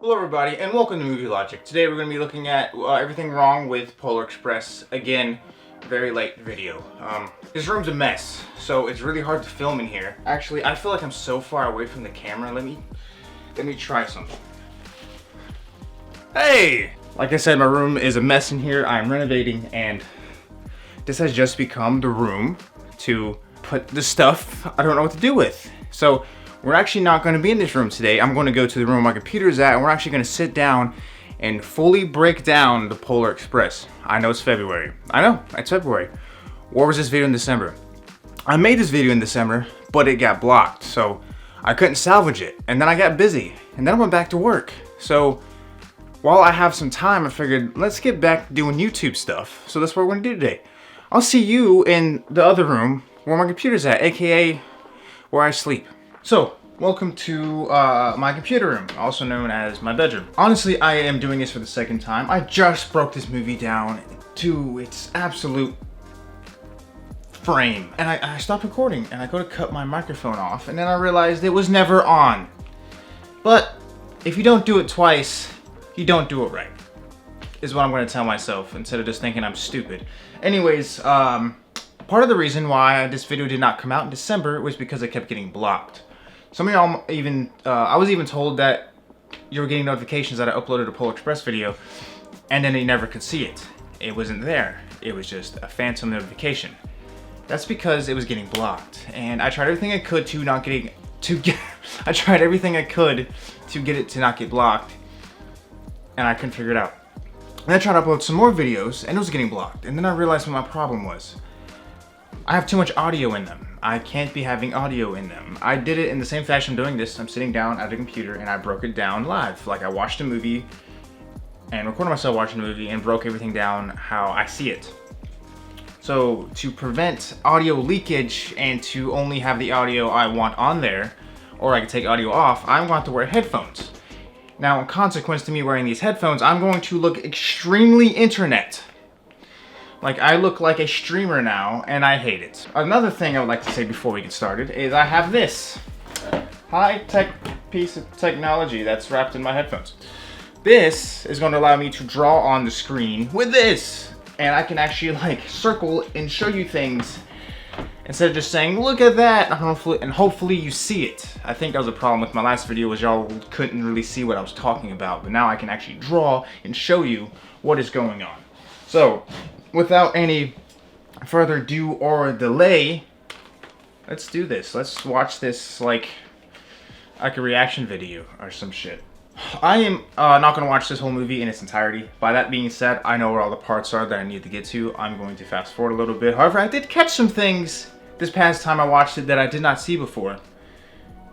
Hello everybody and welcome to Movie Logic. Today we're going to be looking at everything wrong with Polar Express. Again, very late video. This room's a mess, so it's really hard to film in here. Actually, I feel like I'm so far away from the camera. Let me try something. Hey! Like I said, my room is a mess in here. I'm renovating and this has just become the room to put the stuff I don't know what to do with. So we're actually not going to be in this room today. I'm going to go to the room my computer is at, and we're actually going to sit down and fully break down the Polar Express. I know it's February. I know, it's February. Where was this video in December? I made this video in December, but it got blocked, so I couldn't salvage it. And then I got busy, and then I went back to work. So while I have some time, I figured, let's get back to doing YouTube stuff. So that's what we're going to do today. I'll see you in the other room where my computer's at, aka where I sleep. So, welcome to my computer room, also known as my bedroom. Honestly, I am doing this for the second time. I just broke this movie down to its absolute frame. And I stopped recording, and I go to cut my microphone off, and then I realized it was never on. But, if you don't do it twice, you don't do it right, is what I'm going to tell myself, instead of just thinking I'm stupid. Anyways, part of the reason why this video did not come out in December was because I kept getting blocked. Some of y'all even, I was even told that you were getting notifications that I uploaded a Polar Express video, and then you never could see it. It wasn't there. It was just a phantom notification. That's because it was getting blocked, and I tried everything I could to not getting, I tried everything I could to get it to not get blocked, and I couldn't figure it out. And I tried to upload some more videos, and it was getting blocked, and then I realized what my problem was. I have too much audio in them. I can't be having audio in them. I did it in the same fashion I'm doing this. I'm sitting down at a computer and I broke it down live. Like I watched a movie and recorded myself watching the movie and broke everything down how I see it. So to prevent audio leakage and to only have the audio I want on there, or I can take audio off, I'm going to wear headphones. Now in consequence to me wearing these headphones, I'm going to look extremely internet. Like, I look like a streamer now, and I hate it. Another thing I would like to say before we get started is I have this high-tech piece of technology that's wrapped in my headphones. This is going to allow me to draw on the screen with this, and I can actually, like, circle and show you things instead of just saying, look at that, and hopefully you see it. I think that was a problem with my last video, was y'all couldn't really see what I was talking about, but now I can actually draw and show you what is going on. So, without any further ado or delay, let's do this. Let's watch this like a reaction video or some shit. I am not going to watch this whole movie in its entirety. By that being said, I know where all the parts are that I need to get to. I'm going to fast forward a little bit. However, I did catch some things this past time I watched it that I did not see before,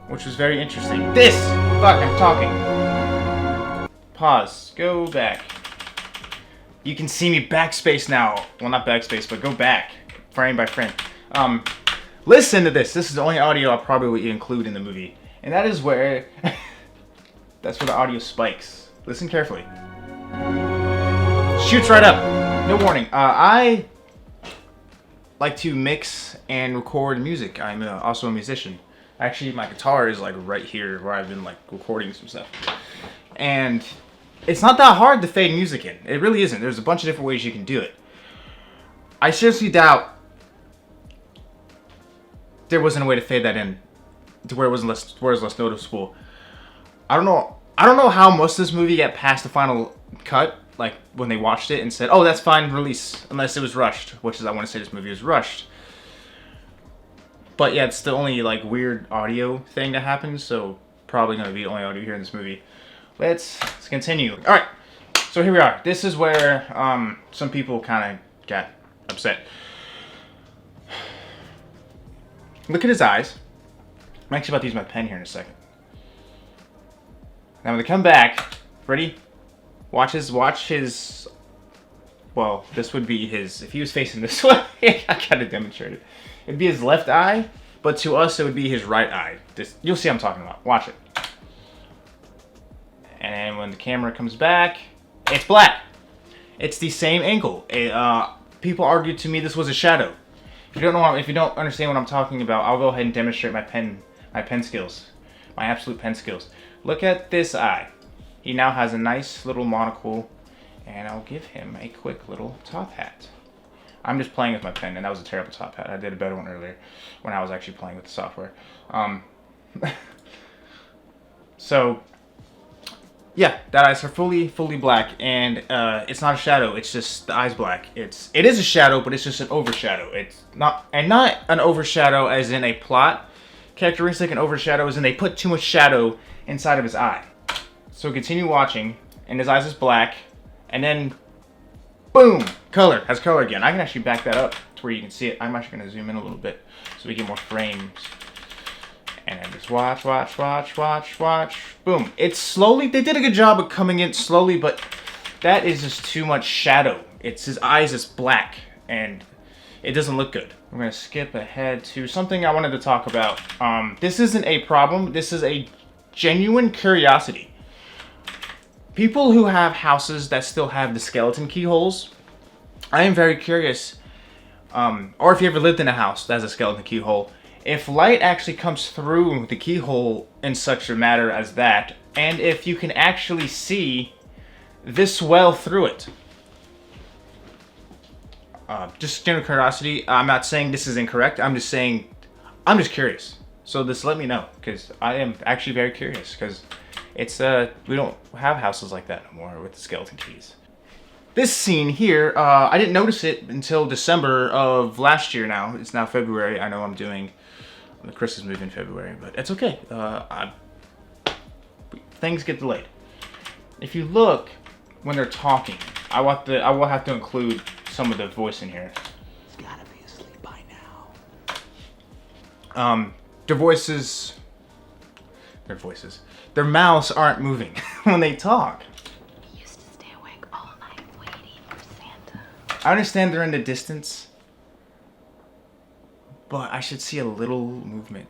which was very interesting. Fuck, I'm talking. Pause. Go back. You can see me backspace now. Well, not backspace, but go back, frame by frame. Listen to this. This is the only audio I'll probably include in the movie. And that is where, that's where the audio spikes. Listen carefully. Shoots right up. No warning. I like to mix and record music. I'm also a musician. Actually, my guitar is like right here where I've been like recording some stuff. And it's not that hard to fade music in. It really isn't. There's a bunch of different ways you can do it. I seriously doubt there wasn't a way to fade that in to where it was less noticeable. I don't know how most of this movie got past the final cut, like when they watched it and said, "Oh, that's fine, release," unless it was rushed, which is I want to say this movie was rushed. But yeah, it's the only like weird audio thing that happens, so probably gonna be the only audio here in this movie. Let's continue. All right, so here we are. This is where some people kind of got upset. Look at his eyes. I'm actually about to use my pen here in a second. Now when they come back, ready? Watch his. Well, this would be his. If he was facing this way, I gotta demonstrate it. It'd be his left eye, but to us it would be his right eye. You'll see what I'm talking about. Watch it. And then when the camera comes back, it's black. It's the same angle. People argued to me this was a shadow. If you don't understand what I'm talking about, I'll go ahead and demonstrate my pen skills, my absolute pen skills. Look at this eye. He now has a nice little monocle, and I'll give him a quick little top hat. I'm just playing with my pen, and that was a terrible top hat. I did a better one earlier when I was actually playing with the software. So, yeah, that eyes are fully black, and it's not a shadow. It's just the eyes black. It is a shadow, but it's just an overshadow. It's not an overshadow as in a plot characteristic. An overshadow as in they put too much shadow inside of his eye. So continue watching, and his eyes is black, and then boom, color. Has color again. I can actually back that up to where you can see it. I'm actually going to zoom in a little bit so we get more frames. And then just watch. Boom. It's slowly, they did a good job of coming in slowly, but that is just too much shadow. It's his eyes is black, and it doesn't look good. We're going to skip ahead to something I wanted to talk about. This isn't a problem. This is a genuine curiosity. People who have houses that still have the skeleton keyholes, I am very curious, or if you ever lived in a house that has a skeleton keyhole, if light actually comes through the keyhole in such a matter as that, and if you can actually see this well through it. Just general curiosity. I'm not saying this is incorrect. I'm just just curious. So just let me know, because I am actually very curious, because it's we don't have houses like that no more with the skeleton keys. This scene here, I didn't notice it until December of last year. Now it's now February. I know I'm doing the Christmas movie in February, but it's okay. Things get delayed. If you look when they're talking, I will have to include some of the voice in here. He's gotta be asleep by now. Their mouths aren't moving when they talk. He used to stay awake all night waiting for Santa. I understand they're in the distance, but I should see a little movement.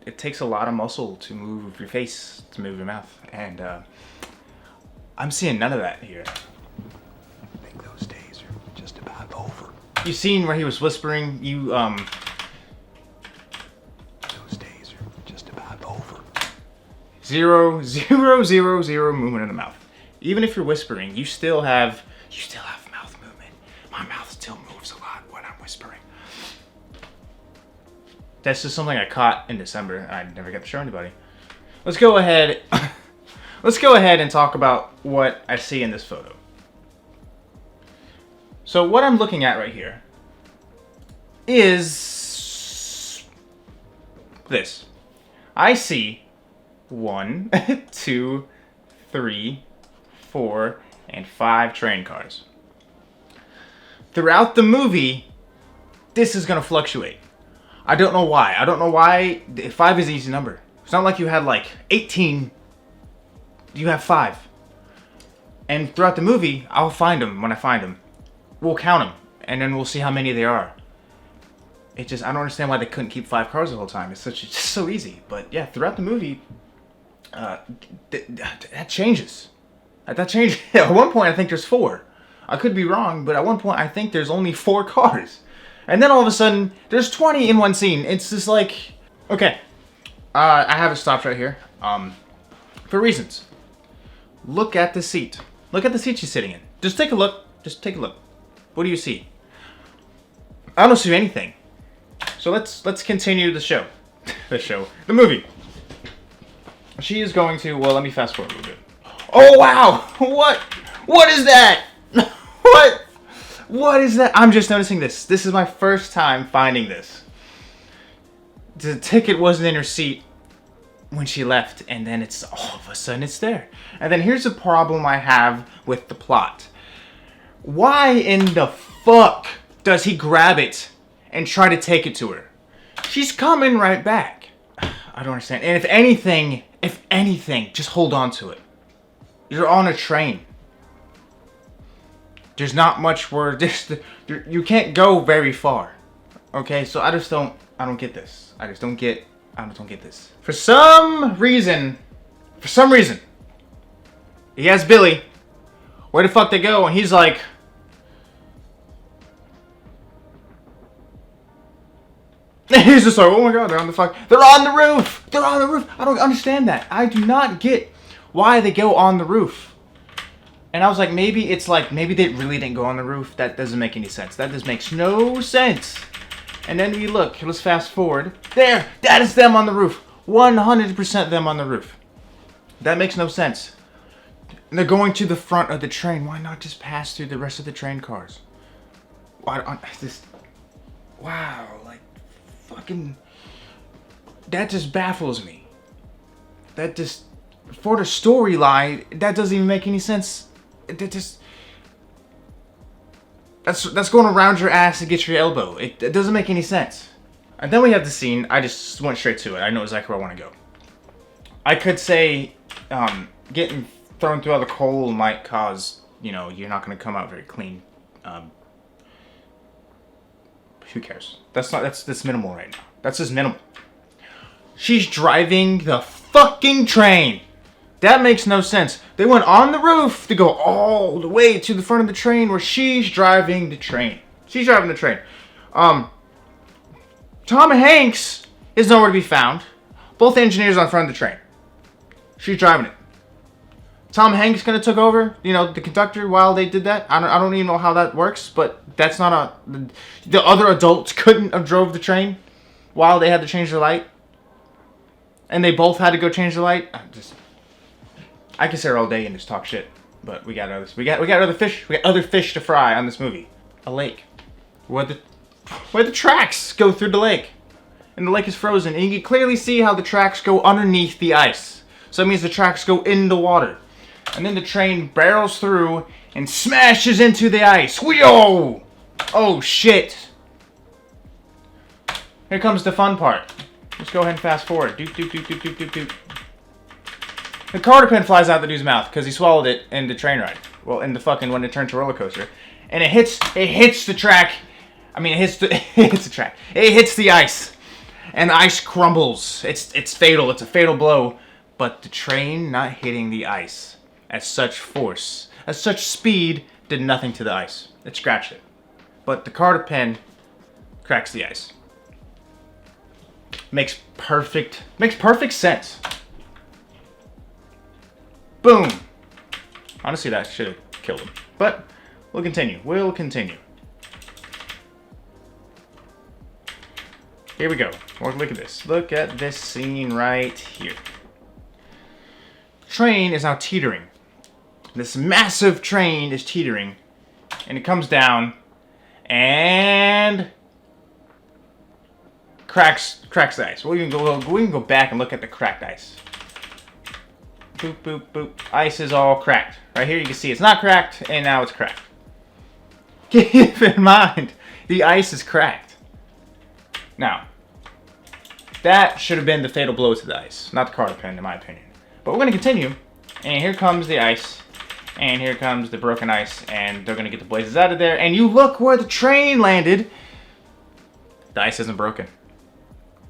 It takes a lot of muscle to move your face, to move your mouth, and I'm seeing none of that here. I think those days are just about over. You seen where he was whispering? Those days are just about over. Zero movement in the mouth. Even if you're whispering, you still have mouth movement. My mouth still moves a lot when I'm whispering. That's just something I caught in December, and I never got to show anybody. Let's go ahead and talk about what I see in this photo. So what I'm looking at right here is this. I see 1, 2, 3, 4, and 5 train cars. Throughout the movie, this is gonna fluctuate. I don't know why. 5 is an easy number. It's not like you had like 18. You have 5. And throughout the movie, I'll find them when I find them. We'll count them, and then we'll see how many there are. I don't understand why they couldn't keep 5 cars the whole time. It's just so easy. But yeah, throughout the movie, that changes. That changes. At one point, I think there's 4. I could be wrong, but at one point, I think there's only 4 cars. And then all of a sudden, there's 20 in one scene. It's just like, okay. I have it stopped right here. For reasons. Look at the seat. Look at the seat she's sitting in. Just take a look. What do you see? I don't see anything. So let's continue the show. The movie. She is going to, well, let me fast forward a little bit. Oh wow! What is that? What is that? I'm just noticing this. This is my first time finding this. The ticket wasn't in her seat when she left, and then it's all of a sudden it's there. And then here's the problem I have with the plot. Why in the fuck does he grab it and try to take it to her? She's coming right back. I don't understand. And if anything, just hold on to it. You're on a train. There's not much word. You can't go very far. Okay, so I don't get this. I just don't get this. For some reason, he has Billy. Where the fuck they go? And he's like, he's just like, oh my god, they're on the roof. I don't understand that. I do not get Why they go on the roof? And I was like, maybe they really didn't go on the roof. That doesn't make any sense. That just makes no sense. And then we look. Let's fast forward. There, that is them on the roof. 100% them on the roof. That makes no sense. And they're going to the front of the train. Why not just pass through the rest of the train cars? Why this? Wow, like fucking. That just baffles me. That just, for the storyline, that doesn't even make any sense. That just. That's going around your ass to get your elbow. It doesn't make any sense. And then we have the scene. I just went straight to it. I know exactly where I want to go. I could say, getting thrown through all the coal might cause, you're not going to come out very clean. Who cares? That's minimal right now. That's just minimal. She's driving the fucking train. That makes no sense. They went on the roof to go all the way to the front of the train where she's driving the train. She's driving the train. Tom Hanks is nowhere to be found. Both engineers on front of the train. She's driving it. Tom Hanks kind of took over, the conductor while they did that. I don't even know how that works, but that's not the other adults couldn't have drove the train while they had to change the light. And they both had to go change the light. I can sit here all day and just talk shit, but we got others. We got other fish. We got other fish to fry on this movie. A lake, where the tracks go through the lake, and the lake is frozen, and you can clearly see how the tracks go underneath the ice. So that means the tracks go in the water, and then the train barrels through and smashes into the ice. Whoa! Oh shit! Here comes the fun part. Let's go ahead and fast forward. Doop doop doop doop doop doop doop. The Carter pen flies out the dude's mouth because he swallowed it in the train ride. Well, in the fucking when it turned to a roller coaster, and it hits the track. I mean, it hits the track. It hits the ice, and the ice crumbles. It's fatal. It's a fatal blow. But the train not hitting the ice at such force, at such speed, did nothing to the ice. It scratched it. But the Carter pen cracks the ice. Makes perfect sense. Boom. Honestly, that should have killed him. But we'll continue. Here we go. Well, look at this. Look at this scene right here. Train is now teetering. This massive train is teetering. And it comes down and cracks the ice. We can go back and look at the cracked ice. Boop, boop, boop. Ice is all cracked. Right here you can see it's not cracked, and now it's cracked. Keep in mind, the ice is cracked. Now, that should have been the fatal blow to the ice, not the Carter pen, in my opinion. But we're going to continue, and here comes the ice, and here comes the broken ice, and they're going to get the blazes out of there, and you look where the train landed. The ice isn't broken.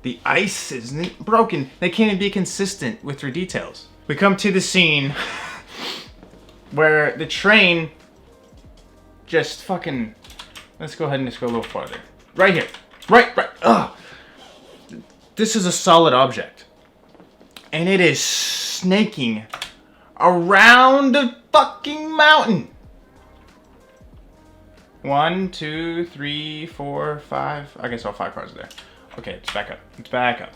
The ice isn't broken. They can't even be consistent with their details. We come to the scene where the train just fucking... Let's go ahead and just go a little farther. Right here. Right. Ugh. This is a solid object. And it is snaking around the fucking mountain. 1, 2, 3, 4, 5. I guess all 5 cars are there. Okay, it's back up.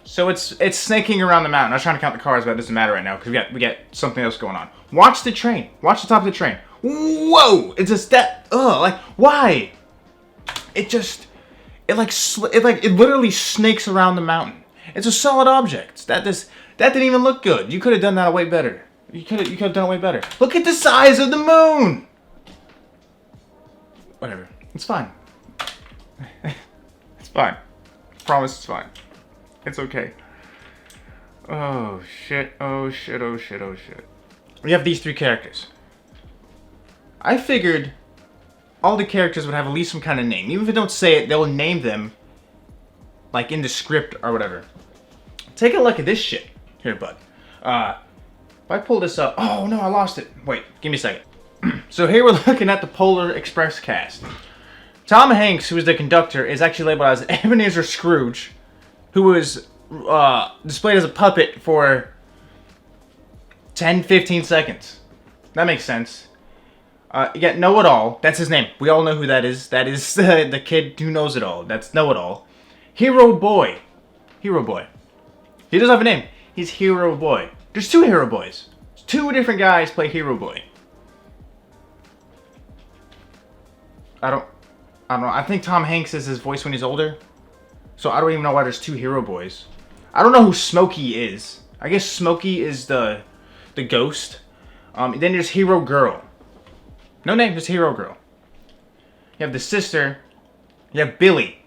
So it's snaking around the mountain. I was trying to count the cars, but it doesn't matter right now because we got something else going on. Watch the train. Watch the top of the train. Whoa! It's just that. Like why? It literally snakes around the mountain. It's a solid object. That didn't even look good. You could have done that way better. You could have done it way better. Look at the size of the moon. Whatever. It's fine. It's fine. Promise it's fine. It's okay. Oh shit. We have these 3 characters. I figured all the characters would have at least some kind of name. Even if they don't say it, they'll name them like in the script or whatever. Take a look at this shit. Here, bud. If I pull this up... Oh, no, I lost it. Wait, give me a second. So here we're looking at the Polar Express cast. Tom Hanks, who is the conductor, is actually labeled as Ebenezer Scrooge, who was displayed as a puppet for 10, 15 seconds. That makes sense. Yeah, Know-It-All. That's his name. We all know who that is. That is the kid who knows it all. That's Know-It-All. Hero Boy. Hero Boy. He doesn't have a name. He's Hero Boy. There's two Hero Boys. Two different guys play Hero Boy. I don't know. I think Tom Hanks is his voice when he's older. So I don't even know why there's two Hero Boys. I don't know who Smokey is. I guess Smokey is the ghost. Then there's Hero Girl. No name, just Hero Girl. You have the sister. You have Billy.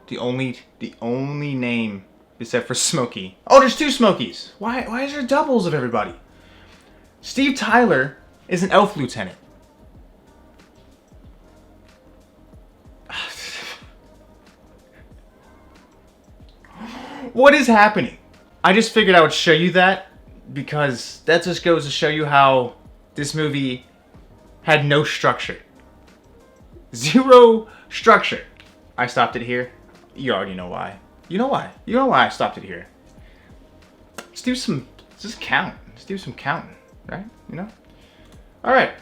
The only name except for Smokey. Oh, there's two Smokies. Why is there doubles of everybody? Steve Tyler is an elf lieutenant. What is happening? I just figured I would show you that because that just goes to show you how this movie had no structure. Zero structure. I stopped it here. You already know why. You know why. You know why I stopped it here. Just count. Let's do some counting, right? You know? Alright.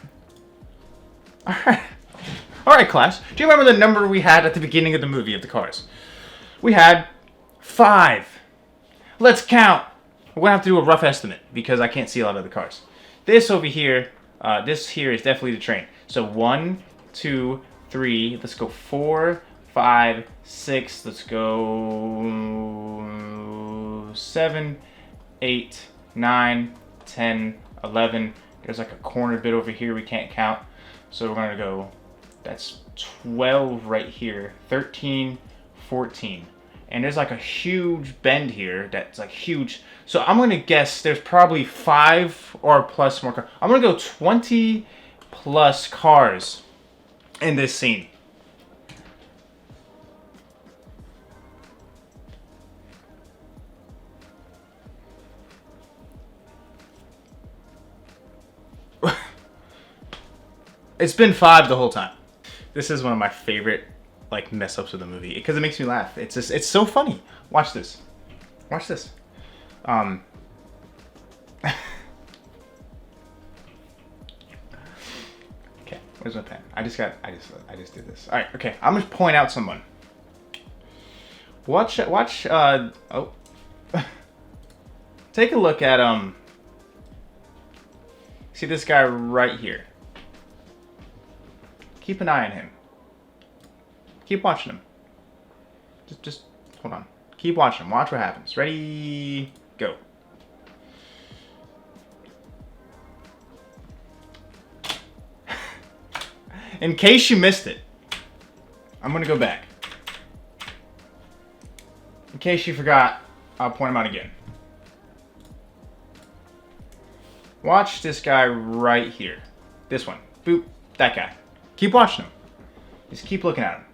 Alright, class. Do you remember the number we had at the beginning of the movie of the cars? We had 5. Let's count. We're gonna have to do a rough estimate because I can't see a lot of the cars. This over here, this here is definitely the train. So 1, 2, 3. Let's go 4, 5, 6. Let's go 7, 8, 9, 10, 11. There's like a corner bit over here we can't count. So we're gonna go. That's 12 right here. 13, 14. And there's like a huge bend here that's like huge. So I'm gonna guess there's probably 5 or plus more cars. I'm gonna go 20 plus cars in this scene. It's been 5 the whole time. This is one of my favorite like mess ups of the movie because it makes me laugh. It's so funny. Watch this. Watch this. Okay, where's my pen? I just did this. All right, okay. I'm gonna point out someone. Watch. Oh. Take a look at see this guy right here. Keep an eye on him. Keep watching him. Just hold on. Keep watching him. Watch what happens. Ready, go. In case you missed it, I'm gonna go back. In case you forgot, I'll point him out again. Watch this guy right here. This one. Boop. That guy. Keep watching him. Just keep looking at him.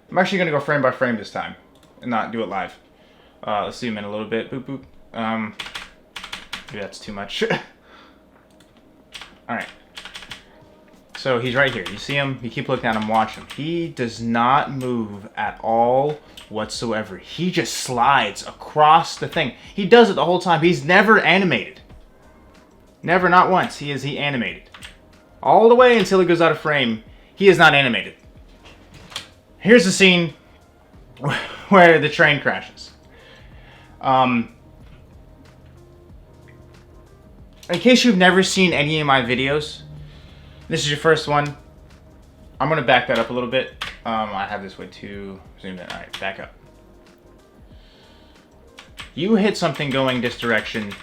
I'm actually going to go frame by frame this time and not do it live. Let's zoom in a little bit. Boop, boop. Maybe that's too much. Alright. So he's right here. You see him? You keep looking at him, watch him. He does not move at all whatsoever. He just slides across the thing. He does it the whole time. He's never animated. Never, not once. He animated. All the way until he goes out of frame, he is not animated. Here's the scene where the train crashes. In case you've never seen any of my videos, this is your first one. I'm going to back that up a little bit. I have this way too zoomed in. Alright, back up. You hit something going this direction,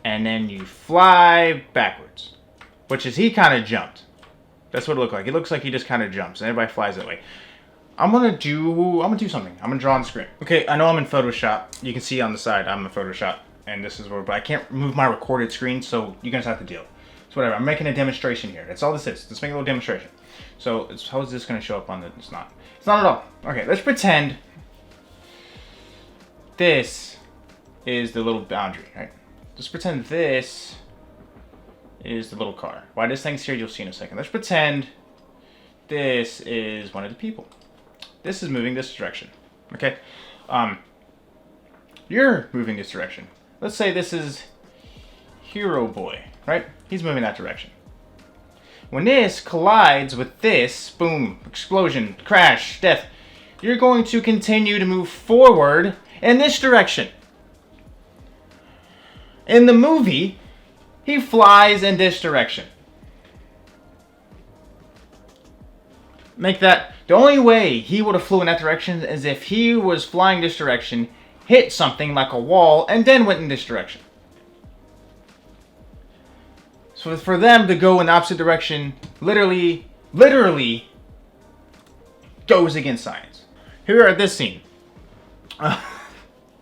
and then you fly backwards. Which is, he kind of jumped. That's what it looked like. It looks like he just kind of jumps, and everybody flies that way. I'm gonna do something. I'm gonna draw on the screen. Okay, I know I'm in Photoshop. You can see on the side I'm in Photoshop, and this is where, but I can't move my recorded screen, so you guys have to deal. So whatever, I'm making a demonstration here. That's all this is. Let's make a little demonstration. So how is this gonna show up on the? It's not. It's not at all. Okay, let's pretend this is the little boundary, right? Let's pretend this is the little car. Why this thing's here, you'll see in a second. Let's pretend this is one of the people. This is moving this direction. Okay? You're moving this direction. Let's say this is Hero Boy, right? He's moving that direction. When this collides with this, boom, explosion, crash, death, you're going to continue to move forward in this direction. In the movie, he flies in this direction. Make that, the only way he would have flew in that direction is if he was flying this direction, hit something like a wall, and then went in this direction. So for them to go in the opposite direction, literally goes against science. Here we are at this scene.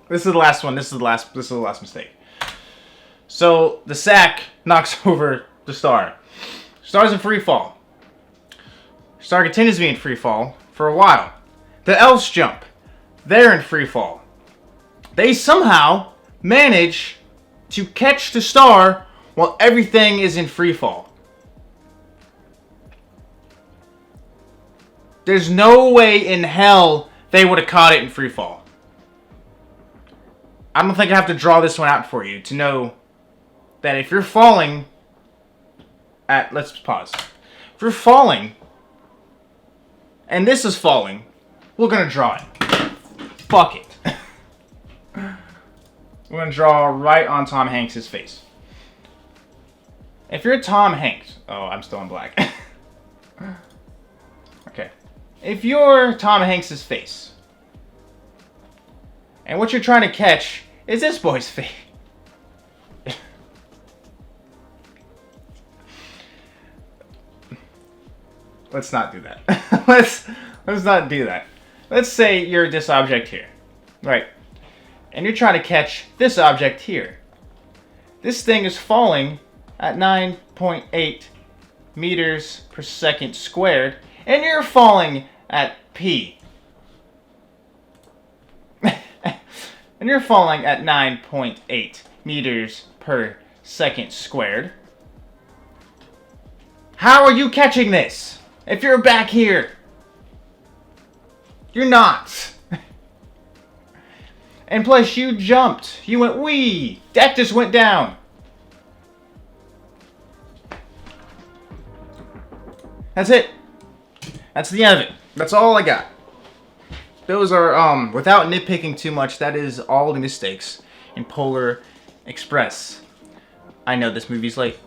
This is the last one. This is the last mistake. So the sack knocks over the star. Star's in free fall. Star continues to be in free fall for a while. The elves jump. They're in free fall. They somehow manage to catch the star while everything is in free fall. There's no way in hell they would have caught it in free fall. I don't think I have to draw this one out for you to know that if you're falling at, let's pause. If you're falling and this is falling, we're gonna draw it. Fuck it. We're gonna draw right on Tom Hanks' face. If you're Tom Hanks, oh, I'm still in black. Okay. If you're Tom Hanks' face, and what you're trying to catch is this boy's face. Let's not do that. let's not do that. Let's say you're this object here, right? And you're trying to catch this object here. This thing is falling at 9.8 meters per second squared, and you're falling at p. And you're falling at 9.8 meters per second squared. How are you catching this? If you're back here, you're not. And plus, you jumped. You went wee. That just went down. That's it. That's the end of it. That's all I got. Those are, without nitpicking too much, that is all the mistakes in Polar Express. I know this movie's late.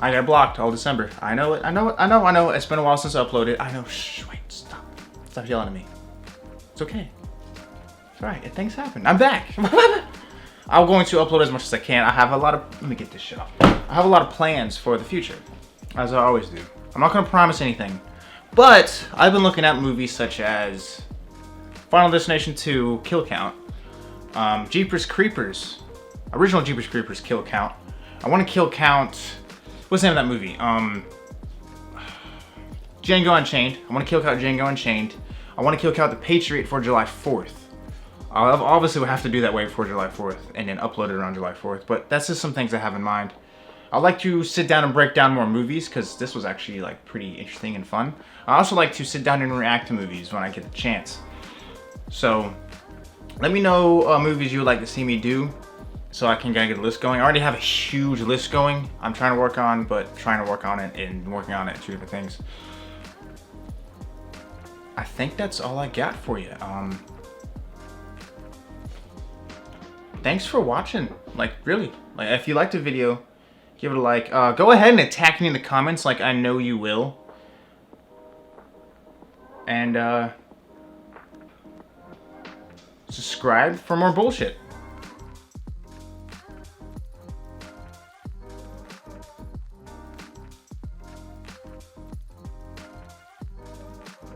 I got blocked all December. I know it. I know. It's been a while since I uploaded. I know. Shh, wait, stop. Stop yelling at me. It's okay. It's alright. Things happen. I'm back. I'm going to upload as much as I can. I have a lot of... Let me get this shit off. I have a lot of plans for the future, as I always do. I'm not going to promise anything, but I've been looking at movies such as Final Destination 2, Kill Count, Jeepers Creepers, original Jeepers Creepers Kill Count. I want to kill count... What's the name of that movie? Django Unchained. I want to kill count Django Unchained. I want to kill count The Patriot for July 4th. I obviously would have to do that way before July 4th and then upload it around July 4th, but that's just some things I have in mind. I'd like to sit down and break down more movies because this was actually like pretty interesting and fun. I also like to sit down and react to movies when I get the chance. So let me know movies you would like to see me do so I can get a list going. I already have a huge list going I'm trying to work on, but trying to work on it and working on it, two different things. I think that's all I got for you. Thanks for watching. Like, really. Like, if you liked the video, give it a like. Go ahead and attack me in the comments like I know you will. And, subscribe for more bullshit.